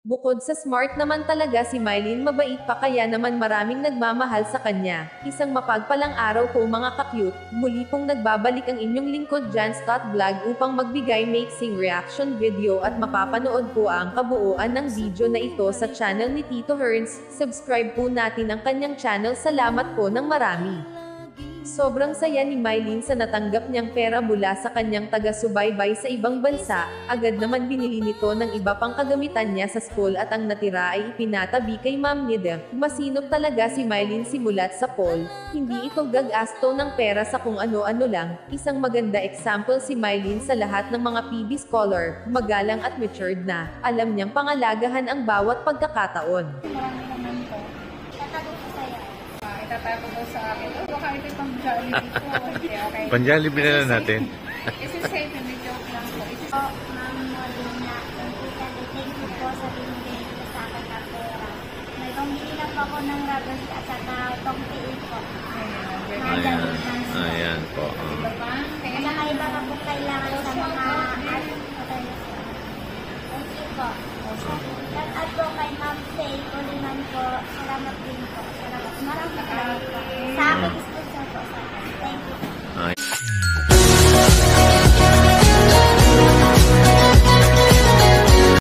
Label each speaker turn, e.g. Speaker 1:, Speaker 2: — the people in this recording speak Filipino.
Speaker 1: Bukod sa smart naman talaga si Mylene, mabait pa kaya naman maraming nagmamahal sa kanya. Isang mapagpalang araw po mga ka-cute, muli pong nagbabalik ang inyong lingkod Jans.vlog upang magbigay mixing reaction video at mapapanood po ang kabuuan ng video na ito sa channel ni Tito Herns. Subscribe po natin ang kanyang channel. Salamat po ng marami. Sobrang saya ni Mylene sa natanggap niyang pera mula sa kanyang taga-subaybay sa ibang bansa. Agad naman binili nito ng iba pang kagamitan niya sa school at ang natira ay ipinatabi kay Ma'am Nida. Masinop talaga si Mylene simulat sa poll. Hindi ito gagasto ng pera sa kung ano-ano lang. Isang maganda example si Mylene sa lahat ng mga PB scholar. Magalang at matured na. Alam niyang pangalagahan ang bawat pagkakataon.
Speaker 2: Marami naman po. Tatago ko sa'yo.
Speaker 3: Itatapo ko sa akin. Oh, baka ito pang Jollibee ko. Okay.
Speaker 4: Panjollibee na lang natin.
Speaker 3: Isi safe, hindi joke lang po.
Speaker 2: Po, Ma'am Molina, thank you po sa binigay niyo sa akin na pera. May pambili na po ako ng rubber at saka itong tiil po.
Speaker 4: Ayan. Ayan po.
Speaker 3: Iba pa?
Speaker 2: At saka iba pa po kailangan sa mga art. Thank you po. At po kay Ma'am Faye Kuliman po. Salamat din po. Salamat. Maraming salamat po.